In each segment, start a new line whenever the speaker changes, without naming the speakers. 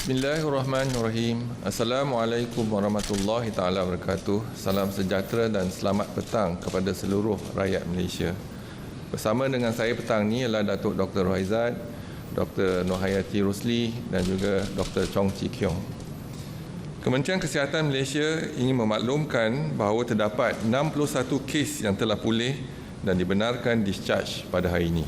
Bismillahirrahmanirrahim. Assalamualaikum warahmatullahi taala wabarakatuh. Salam sejahtera dan selamat petang kepada seluruh rakyat Malaysia. Bersama dengan saya petang ni ialah Datuk Dr. Rohaizat, Dr. Nohayati Rusli dan juga Dr. Chong Chi Kiong. Kementerian Kesihatan Malaysia ingin memaklumkan bahawa terdapat 61 kes yang telah pulih dan dibenarkan discharge pada hari ini.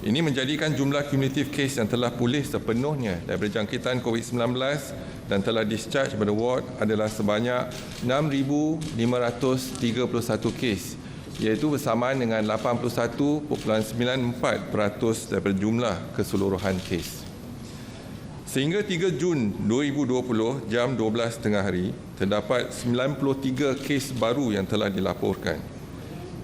Ini menjadikan jumlah kumulatif kes yang telah pulih sepenuhnya daripada jangkitan COVID-19 dan telah discharge pada ward adalah sebanyak 6,531 kes, iaitu bersamaan dengan 81.94% daripada jumlah keseluruhan kes. Sehingga 3 Jun 2020 jam 12 tengah hari, terdapat 93 kes baru yang telah dilaporkan.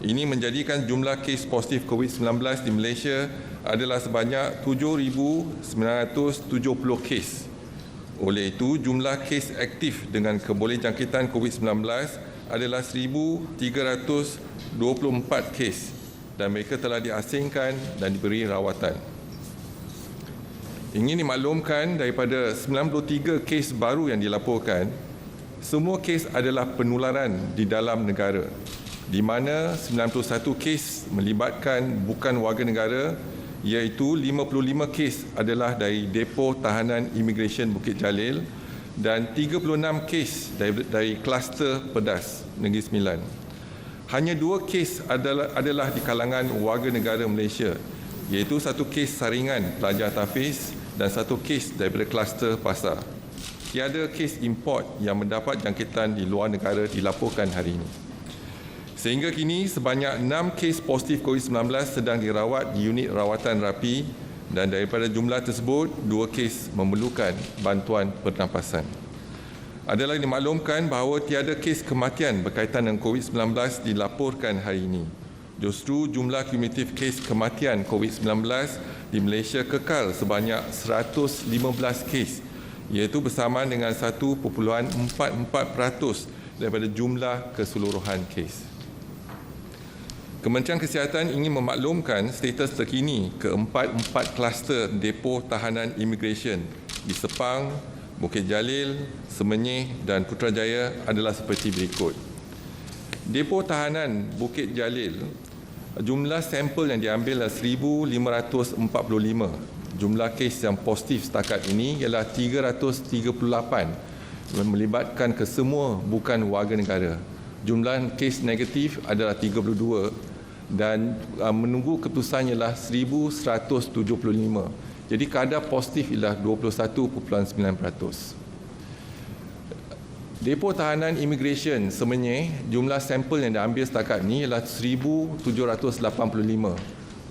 Ini menjadikan jumlah kes positif COVID-19 di Malaysia adalah sebanyak 7,970 kes. Oleh itu, jumlah kes aktif dengan kebolehjangkitan COVID-19 adalah 1,324 kes dan mereka telah diasingkan dan diberi rawatan. Ingin dimaklumkan daripada 93 kes baru yang dilaporkan, semua kes adalah penularan di dalam negara, di mana 91 kes melibatkan bukan warga negara, iaitu 55 kes adalah dari Depo Tahanan Imigresen Bukit Jalil dan 36 kes dari kluster Pedas Negeri Sembilan. Hanya 2 kes adalah di kalangan warga negara Malaysia, iaitu 1 kes saringan pelajar tahfiz dan 1 kes daripada kluster pasar. Tiada kes import yang mendapat jangkitan di luar negara dilaporkan hari ini. Sehingga kini sebanyak 6 kes positif COVID-19 sedang dirawat di unit rawatan rapi dan daripada jumlah tersebut 2 kes memerlukan bantuan pernafasan. Adalah dimaklumkan bahawa tiada kes kematian berkaitan dengan COVID-19 dilaporkan hari ini. Justru jumlah kumulatif kes kematian COVID-19 di Malaysia kekal sebanyak 115 kes, iaitu bersamaan dengan 1.44% daripada jumlah keseluruhan kes. Kementerian Kesihatan ingin memaklumkan status terkini keempat kluster Depo Tahanan Imigresen di Sepang, Bukit Jalil, Semenyih dan Putrajaya adalah seperti berikut. Depo Tahanan Bukit Jalil, jumlah sampel yang diambil adalah 1,545. Jumlah kes yang positif setakat ini ialah 338 melibatkan kesemua bukan warga negara. Jumlah kes negatif adalah 32 dan menunggu keputusan ialah 1,175. Jadi kadar positif ialah 21.9%. Depo Tahanan Imigresen Semenyih, jumlah sampel yang diambil setakat ini ialah 1,785.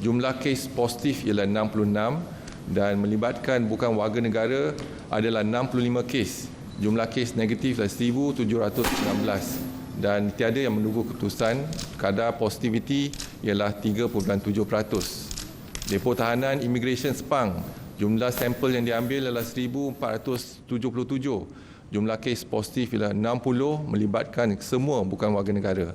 Jumlah kes positif ialah 66 dan melibatkan bukan warga negara adalah 65 kes. Jumlah kes negatif adalah 1,716 dan tiada yang menunggu keputusan. Kadar positiviti ialah 3.7%. Depo Tahanan Imigresen Sepang, jumlah sampel yang diambil adalah 1,477. Jumlah kes positif ialah 60 melibatkan semua bukan warga negara.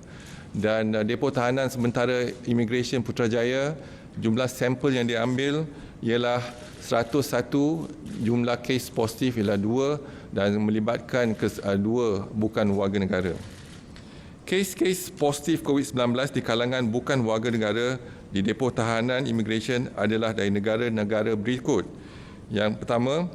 Dan Depo Tahanan Sementara Imigresen Putrajaya, jumlah sampel yang diambil ialah 101. Jumlah kes positif ialah 2 dan melibatkan 2 bukan warga negara. Kes-kes positif COVID-19 di kalangan bukan warga negara di Depo Tahanan Imigresen adalah dari negara-negara berikut. Yang pertama,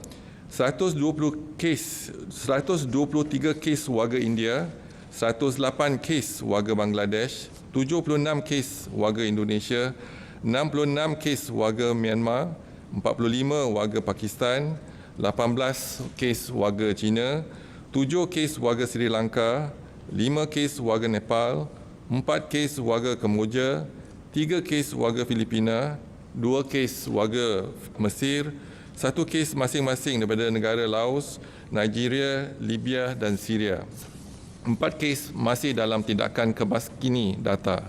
123 kes warga India, 108 kes warga Bangladesh, 76 kes warga Indonesia, 66 kes warga Myanmar, 45 warga Pakistan, 18 kes warga China, 7 kes warga Sri Lanka, 5 kes warga Nepal, 4 kes warga Kemboja, 3 kes warga Filipina, 2 kes warga Mesir, 1 kes masing-masing daripada negara Laos, Nigeria, Libya dan Syria. 4 kes masih dalam tindakan kebaskini data.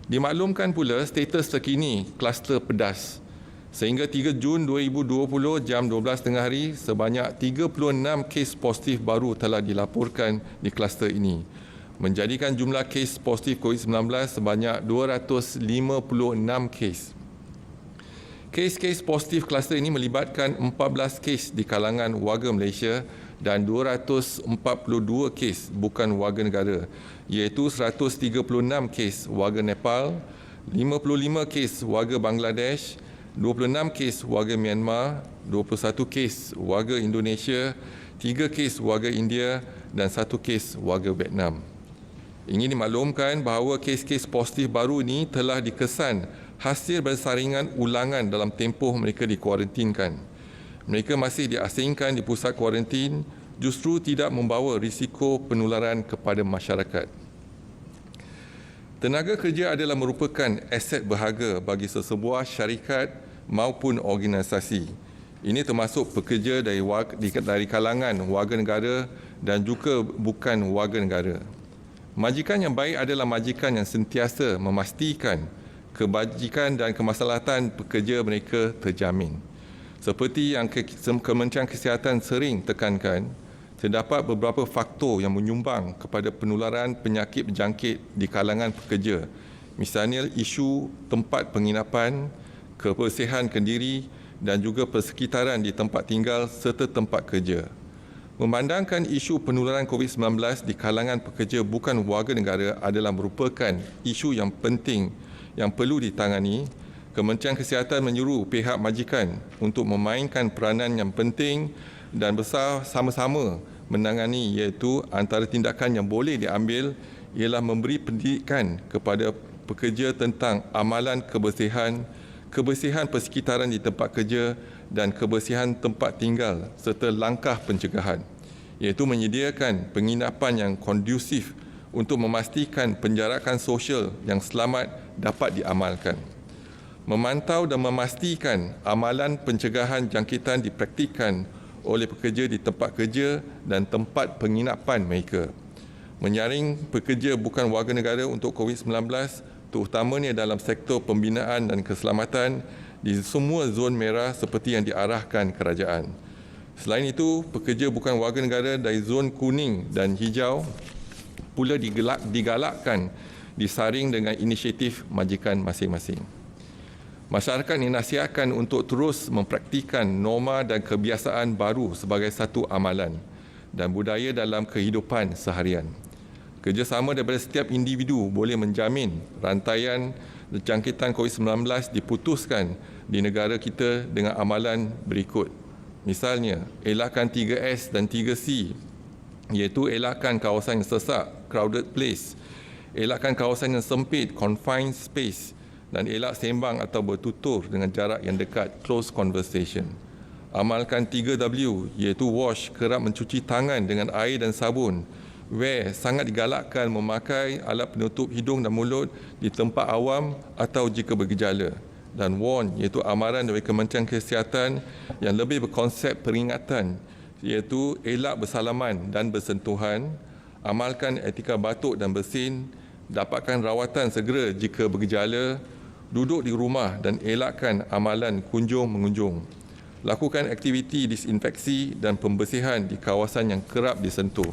Dimaklumkan pula status terkini kluster Pedas. Sehingga 3 Jun 2020 jam 12 tengah hari, sebanyak 36 kes positif baru telah dilaporkan di kluster ini, menjadikan jumlah kes positif COVID-19 sebanyak 256 kes. Kes-kes positif kluster ini melibatkan 14 kes di kalangan warga Malaysia dan 242 kes bukan warga negara, iaitu 136 kes warga Nepal, 55 kes warga Bangladesh, 26 kes warga Myanmar, 21 kes warga Indonesia, 3 kes warga India dan 1 kes warga Vietnam. Ingin dimaklumkan bahawa kes-kes positif baru ini telah dikesan hasil bersaringan ulangan dalam tempoh mereka dikuarantinkan. Mereka masih diasingkan di pusat kuarantin, justru tidak membawa risiko penularan kepada masyarakat. Tenaga kerja adalah merupakan aset berharga bagi sesebuah syarikat maupun organisasi. Ini termasuk pekerja dari kalangan warga negara dan juga bukan warga negara. Majikan yang baik adalah majikan yang sentiasa memastikan kebajikan dan kemaslahatan pekerja mereka terjamin. Seperti yang Kementerian Kesihatan sering tekankan, terdapat beberapa faktor yang menyumbang kepada penularan penyakit berjangkit di kalangan pekerja. Misalnya isu tempat penginapan, kebersihan kendiri dan juga persekitaran di tempat tinggal serta tempat kerja. Memandangkan isu penularan COVID-19 di kalangan pekerja bukan warga negara adalah merupakan isu yang penting yang perlu ditangani, Kementerian Kesihatan menyuruh pihak majikan untuk memainkan peranan yang penting dan besar sama-sama menangani, iaitu antara tindakan yang boleh diambil ialah memberi pendidikan kepada pekerja tentang amalan kebersihan, kebersihan persekitaran di tempat kerja dan kebersihan tempat tinggal serta langkah pencegahan, iaitu menyediakan penginapan yang kondusif untuk memastikan penjarakan sosial yang selamat dapat diamalkan. Memantau dan memastikan amalan pencegahan jangkitan dipraktikkan oleh pekerja di tempat kerja dan tempat penginapan mereka. Menyaring pekerja bukan warga negara untuk COVID-19, terutamanya dalam sektor pembinaan dan keselamatan di semua zon merah seperti yang diarahkan kerajaan. Selain itu, pekerja bukan warga negara dari zon kuning dan hijau pula digalakkan disaring dengan inisiatif majikan masing-masing. Masyarakat dinasihatkan untuk terus mempraktikkan norma dan kebiasaan baru sebagai satu amalan dan budaya dalam kehidupan seharian. Kerjasama daripada setiap individu boleh menjamin rantaian jangkitan COVID-19 diputuskan di negara kita dengan amalan berikut. Misalnya, elakkan 3S dan 3C, iaitu elakkan kawasan yang sesak, crowded place, elakkan kawasan yang sempit, confined space, dan elak sembang atau bertutur dengan jarak yang dekat, close conversation. Amalkan 3W, iaitu wash, kerap mencuci tangan dengan air dan sabun. Wear, sangat digalakkan memakai alat penutup hidung dan mulut di tempat awam atau jika bergejala. Dan warn, iaitu amaran dari Kementerian Kesihatan yang lebih berkonsep peringatan, iaitu elak bersalaman dan bersentuhan, amalkan etika batuk dan bersin, dapatkan rawatan segera jika bergejala, duduk di rumah dan elakkan amalan kunjung-mengunjung. Lakukan aktiviti disinfeksi dan pembersihan di kawasan yang kerap disentuh.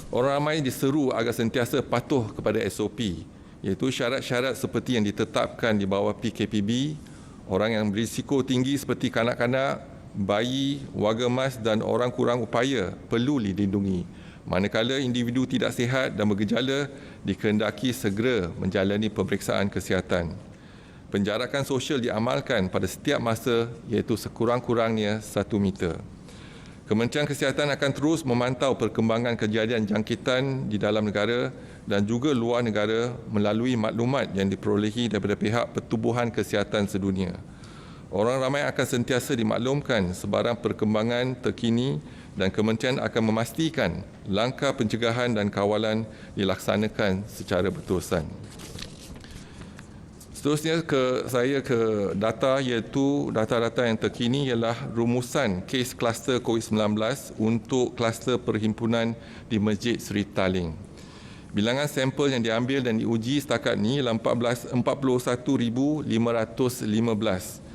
Orang ramai diseru agar sentiasa patuh kepada SOP, iaitu syarat-syarat seperti yang ditetapkan di bawah PKPB, orang yang berisiko tinggi seperti kanak-kanak, bayi, warga emas dan orang kurang upaya perlu dilindungi. Manakala individu tidak sihat dan bergejala, dikehendaki segera menjalani pemeriksaan kesihatan. Penjarakan sosial diamalkan pada setiap masa, iaitu sekurang-kurangnya 1 meter. Kementerian Kesihatan akan terus memantau perkembangan kejadian jangkitan di dalam negara dan juga luar negara melalui maklumat yang diperolehi daripada pihak Pertubuhan Kesihatan Sedunia. Orang ramai akan sentiasa dimaklumkan sebarang perkembangan terkini dan kementerian akan memastikan langkah pencegahan dan kawalan dilaksanakan secara berterusan. Seterusnya saya ke data, iaitu data-data yang terkini ialah rumusan kes kluster COVID-19 untuk kluster perhimpunan di Masjid Seri Taling. Bilangan sampel yang diambil dan diuji setakat ini ialah 41,515.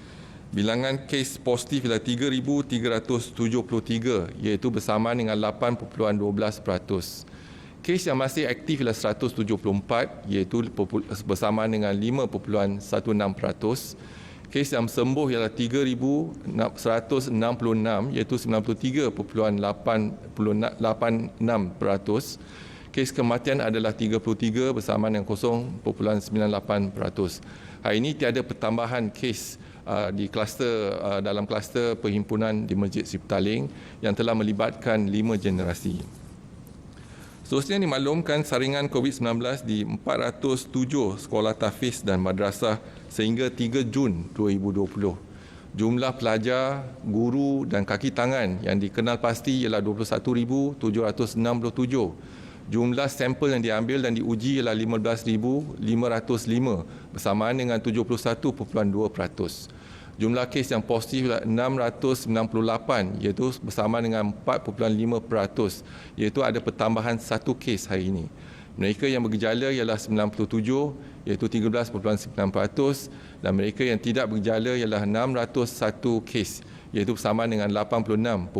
Bilangan kes positif ialah 3,373, iaitu bersamaan dengan 8.12%. Kes yang masih aktif ialah 174, iaitu bersamaan dengan 5.16%. Kes yang sembuh ialah 3,166 iaitu 93.86%. Kes kematian adalah 33 bersama dengan 0.98%. Hari ini tiada pertambahan kes di kluster dalam kluster perhimpunan di Masjid Siptaling yang telah melibatkan 5 generasi. Seterusnya dimaklumkan saringan COVID-19 di 407 sekolah tahfiz dan madrasah sehingga 3 Jun 2020. Jumlah pelajar, guru dan kaki tangan yang dikenal pasti ialah 21,767. Jumlah sampel yang diambil dan diuji ialah 15,505 bersamaan dengan 71.2%. Jumlah kes yang positif ialah 698 iaitu bersama dengan 4.5%, iaitu ada pertambahan 1 kes hari ini. Mereka yang bergejala ialah 97 iaitu 13.9% dan mereka yang tidak bergejala ialah 601 kes iaitu bersama dengan 86.1%.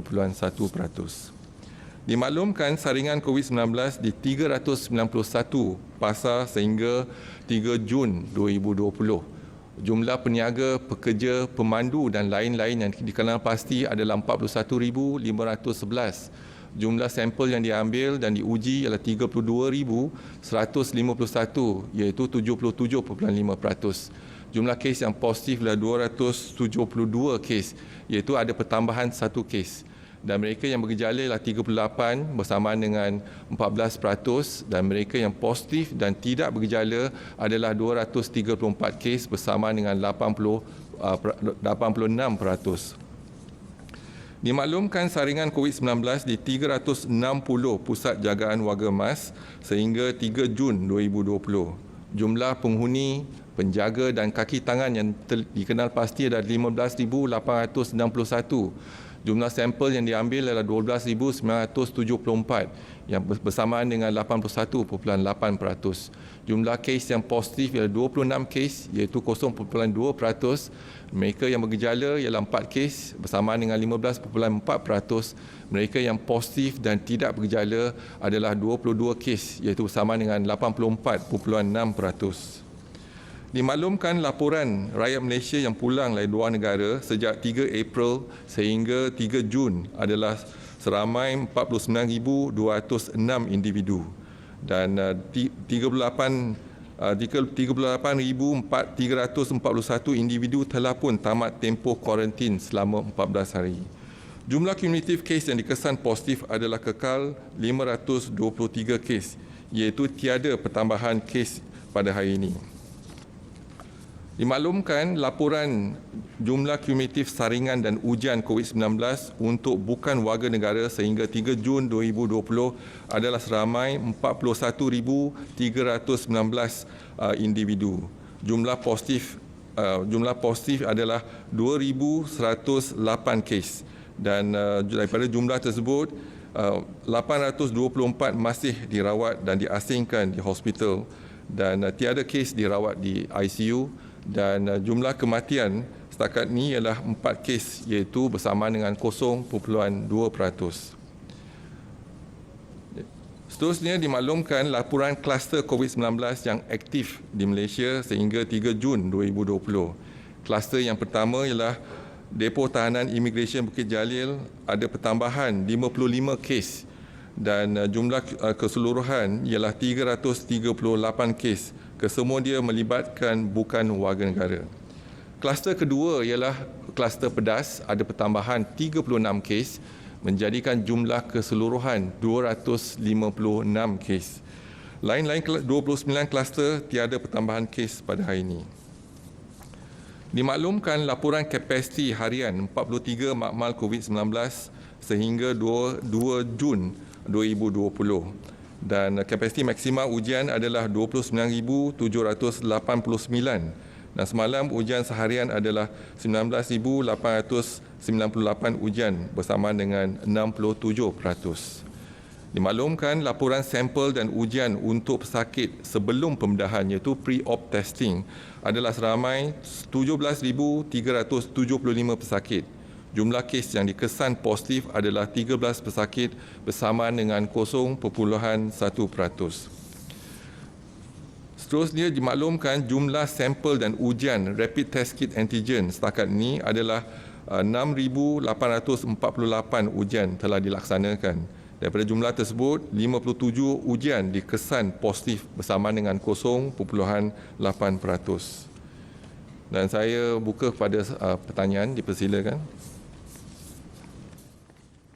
Dimaklumkan saringan COVID-19 di 391 pasar sehingga 3 Jun 2020. Jumlah peniaga, pekerja, pemandu dan lain-lain yang dikenal pasti adalah 41,511. Jumlah sampel yang diambil dan diuji ialah 32,151 iaitu 77.5%. Jumlah kes yang positif adalah 272 kes iaitu ada pertambahan 1 kes. Dan mereka yang bergejala ialah 38 bersamaan dengan 14% dan mereka yang positif dan tidak bergejala adalah 234 kes bersamaan dengan 86%. Dimaklumkan saringan COVID-19 di 360 pusat jagaan warga emas sehingga 3 Jun 2020. Jumlah penghuni, penjaga dan kaki tangan yang dikenal pasti adalah 15,861. Jumlah sampel yang diambil adalah 12,974 yang bersamaan dengan 81.8%. Jumlah kes yang positif ialah 26 kes iaitu 0.2%. Mereka yang bergejala ialah 4 kes bersamaan dengan 15.4%. Mereka yang positif dan tidak bergejala adalah 22 kes iaitu bersama dengan 84.6%. Dimaklumkan laporan rakyat Malaysia yang pulang dari luar negara sejak 3 April sehingga 3 Jun adalah seramai 49,206 individu dan 38,341 individu telah pun tamat tempoh kuarantin selama 14 hari. Jumlah kumulatif kes yang dikesan positif adalah kekal 523 kes iaitu tiada pertambahan kes pada hari ini. Dimaklumkan laporan jumlah kumulatif saringan dan ujian COVID-19 untuk bukan warga negara sehingga 3 Jun 2020 adalah seramai 41,319 individu. Jumlah positif adalah 2,108 kes dan daripada jumlah tersebut 824 masih dirawat dan diasingkan di hospital dan tiada kes dirawat di ICU. Dan jumlah kematian setakat ini ialah 4 kes iaitu bersama dengan 0.2%. Seterusnya dimaklumkan laporan kluster COVID-19 yang aktif di Malaysia sehingga 3 Jun 2020. Kluster yang pertama ialah Depo Tahanan Imigresen Bukit Jalil ada pertambahan 55 kes dan jumlah keseluruhan ialah 338 kes. Kesemua dia melibatkan bukan warga negara. Kluster kedua ialah kluster pedas, ada pertambahan 36 kes menjadikan jumlah keseluruhan 256 kes. Lain-lain 29 kluster tiada pertambahan kes pada hari ini. Dimaklumkan laporan kapasiti harian 43 makmal COVID-19 sehingga 2 Jun 2020. Dan kapasiti maksimal ujian adalah 29,789 dan semalam ujian seharian adalah 19,898 ujian bersama dengan 67%. Dimaklumkan laporan sampel dan ujian untuk pesakit sebelum pembedahan iaitu pre-op testing adalah seramai 17,375 pesakit. Jumlah kes yang dikesan positif adalah 13 pesakit bersamaan dengan 0.1%. Seterusnya dimaklumkan jumlah sampel dan ujian rapid test kit antigen setakat ini adalah 6,848 ujian telah dilaksanakan. Daripada jumlah tersebut, 57 ujian dikesan positif bersamaan dengan 0.8%. Dan saya buka kepada pertanyaan, dipersilakan.